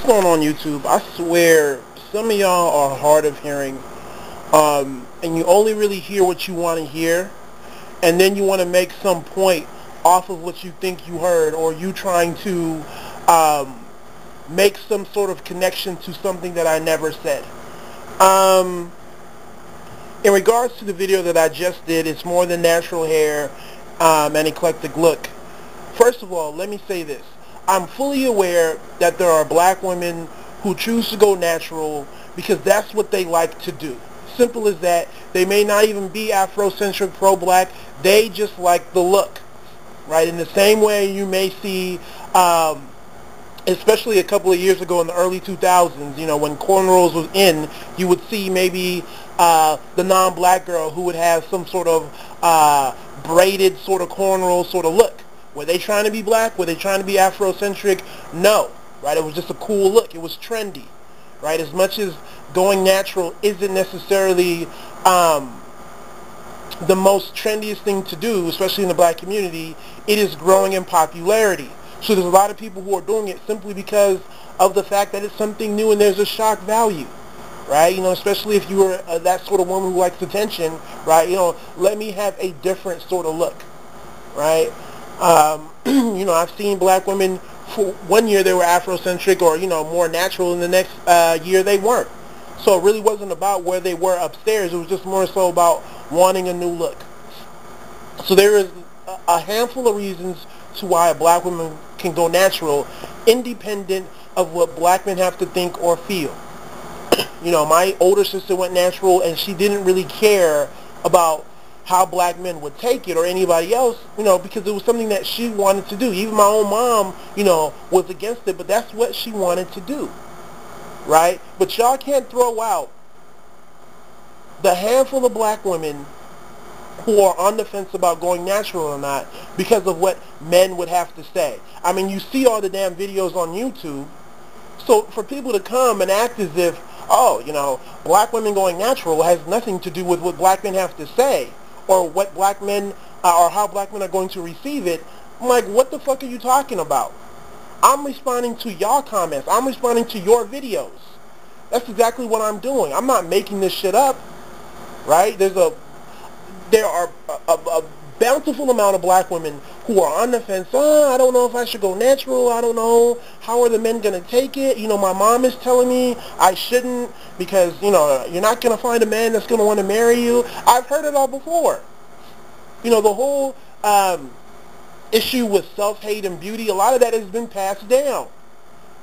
going on YouTube? I swear some of y'all are hard of hearing, and you only really hear what you want to hear, and then you want to make some point off of what you think you heard, or you trying to make some sort of connection to something that I never said. In regards to the video that I just did, it's more than natural hair and eclectic look. First of all, let me say this. I'm fully aware that there are black women who choose to go natural because that's what they like to do. Simple as that. They may not even be Afrocentric, pro-black. They just like the look, right? In the same way you may see, especially a couple of years ago in the early 2000s, when cornrows was in, you would see maybe the non-black girl who would have some sort of braided sort of cornrow sort of look. Were they trying to be black? Were they trying to be Afrocentric? No, right? It was just a cool look. It was trendy, right? As much as going natural isn't necessarily the most trendiest thing to do, especially in the black community, it is growing in popularity. So there's a lot of people who are doing it simply because of the fact that it's something new and there's a shock value, right? Especially if you were that sort of woman who likes attention, right? Let me have a different sort of look, right? I've seen black women, for one year they were Afrocentric or, more natural, and the next year they weren't. So it really wasn't about where they were upstairs. It was just more so about wanting a new look. So there is a handful of reasons to why a black woman can go natural, independent of what black men have to think or feel. My older sister went natural, and she didn't really care about how black men would take it or anybody else, because it was something that she wanted to do. Even my own mom, was against it, but that's what she wanted to do, right? But y'all can't throw out the handful of black women who are on the fence about going natural or not because of what men would have to say. I mean, you see all the damn videos on YouTube, so for people to come and act as if, black women going natural has nothing to do with what black men have to say, or what black men, or how black men are going to receive it, I'm like, what the fuck are you talking about? I'm responding to y'all comments. I'm responding to your videos. That's exactly what I'm doing. I'm not making this shit up, right? There are a bountiful amount of black women who are on the fence. I don't know if I should go natural. I don't know. How are the men going to take it? My mom is telling me I shouldn't because, you're not going to find a man that's going to want to marry you. I've heard it all before. The whole issue with self-hate and beauty, a lot of that has been passed down,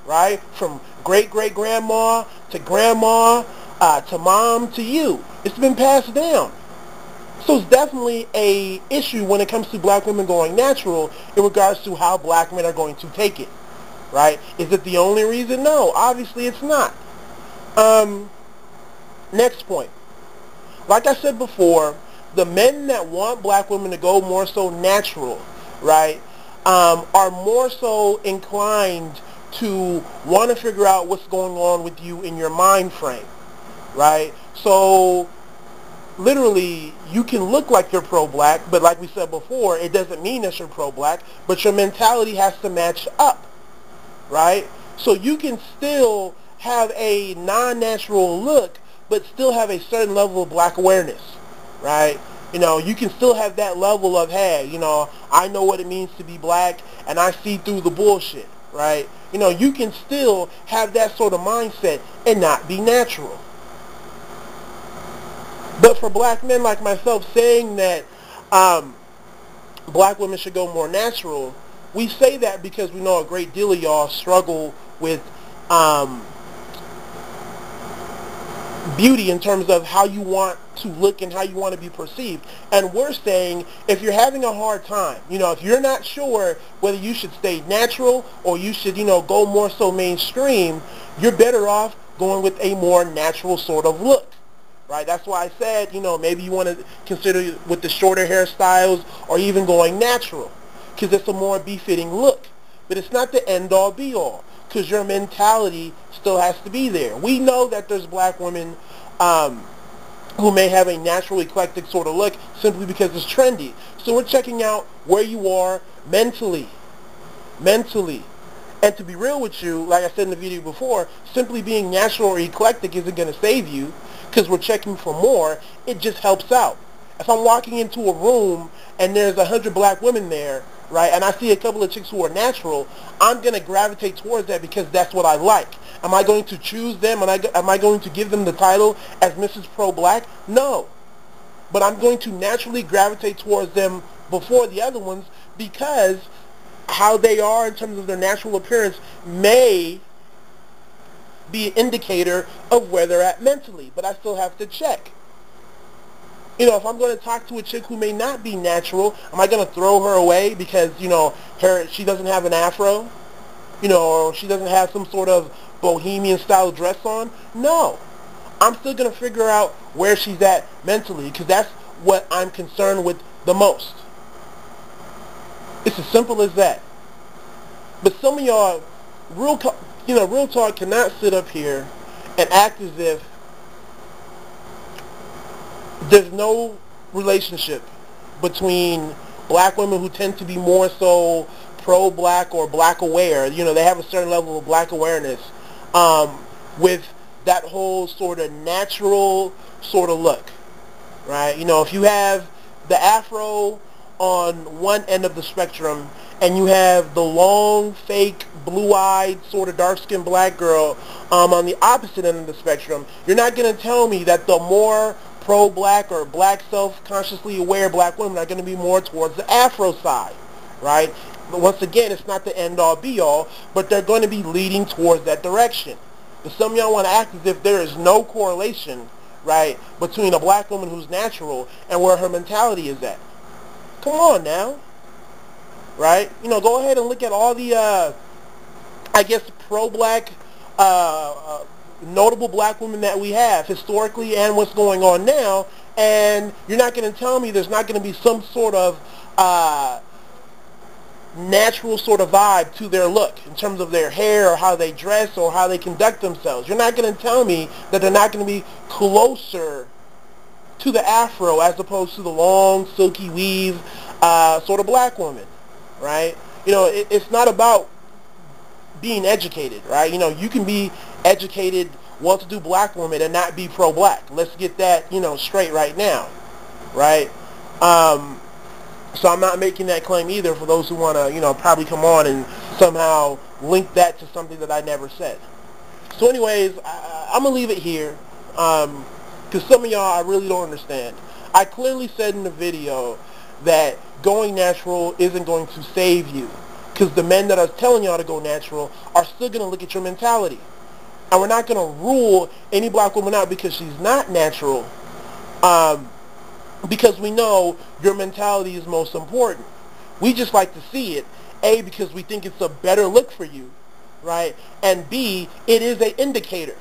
right? From great-great-grandma to grandma to mom to you. It's been passed down. So it's definitely a issue when it comes to black women going natural in regards to how black men are going to take it, right? Is it the only reason? No, obviously it's not. Next point. Like I said before, the men that want black women to go more so natural, right, are more so inclined to want to figure out what's going on with you in your mind frame, right? So literally, you can look like you're pro-black, but like we said before, it doesn't mean that you're pro-black, but your mentality has to match up, right? So you can still have a non-natural look, but still have a certain level of black awareness, right? You can still have that level of, hey, I know what it means to be black, and I see through the bullshit, right? You can still have that sort of mindset and not be natural. But for black men like myself saying that black women should go more natural, we say that because we know a great deal of y'all struggle with beauty in terms of how you want to look and how you want to be perceived. And we're saying if you're having a hard time, if you're not sure whether you should stay natural or you should, go more so mainstream, you're better off going with a more natural sort of look. Right, that's why I said, maybe you want to consider with the shorter hairstyles or even going natural because it's a more befitting look. But it's not the end-all, be-all because your mentality still has to be there. We know that there's black women who may have a natural eclectic sort of look simply because it's trendy. So we're checking out where you are mentally. And to be real with you, like I said in the video before, simply being natural or eclectic isn't going to save you because we're checking for more. It just helps out. If I'm walking into a room and there's 100 black women there, right, and I see a couple of chicks who are natural, I'm going to gravitate towards that because that's what I like. Am I going to choose them and am I going to give them the title as Mrs. Pro-Black? No. But I'm going to naturally gravitate towards them before the other ones because how they are in terms of their natural appearance may be an indicator of where they're at mentally. But I still have to check. You know, if I'm going to talk to a chick who may not be natural, am I going to throw her away because, you know, she doesn't have an afro? You know, or she doesn't have some sort of bohemian style dress on? No. I'm still going to figure out where she's at mentally because that's what I'm concerned with the most. It's as simple as that. But some of y'all, real talk, cannot sit up here and act as if there's no relationship between black women who tend to be more so pro-black or black aware. You know, they have a certain level of black awareness with that whole sort of natural sort of look, right? You know, if you have the afro on one end of the spectrum and you have the long, fake, blue-eyed, sort of dark-skinned black girl on the opposite end of the spectrum, you're not going to tell me that the more pro-black or black self-consciously aware black women are going to be more towards the afro side, right? But once again, it's not the end-all, be-all, but they're going to be leading towards that direction. But some of y'all want to act as if there is no correlation, right, between a black woman who's natural and where her mentality is at. Come on now, right? You know, go ahead and look at all the, I guess, pro-black, notable black women that we have historically and what's going on now, and you're not going to tell me there's not going to be some sort of natural sort of vibe to their look in terms of their hair or how they dress or how they conduct themselves. You're not going to tell me that they're not going to be closer to the afro as opposed to the long, silky weave sort of black woman, right? You know, it's not about being educated, right? You know, you can be educated, well-to-do black woman and not be pro-black. Let's get that, you know, straight right now, right? So I'm not making that claim either for those who want to, you know, probably come on and somehow link that to something that I never said. So anyways, I'm going to leave it here because some of y'all I really don't understand. I clearly said in the video that going natural isn't going to save you because the men that are telling y'all to go natural are still going to look at your mentality. And we're not going to rule any black woman out because she's not natural. Because we know your mentality is most important. We just like to see it, A, because we think it's a better look for you, right? And B, it is an indicator.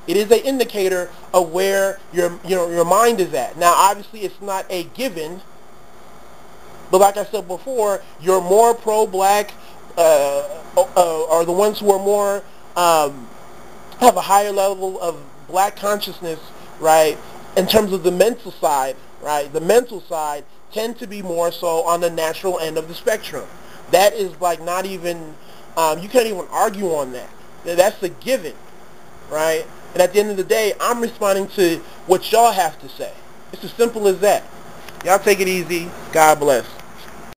It is an indicator of where your mind is at. Now, obviously, it's not a given, but like I said before, you're more pro-black, are the ones who are more, have a higher level of black consciousness, right? In terms of the mental side, right, the mental side tend to be more so on the natural end of the spectrum. That is like not even, you can't even argue on that. That's a given, right? And at the end of the day, I'm responding to what y'all have to say. It's as simple as that. Y'all take it easy. God bless.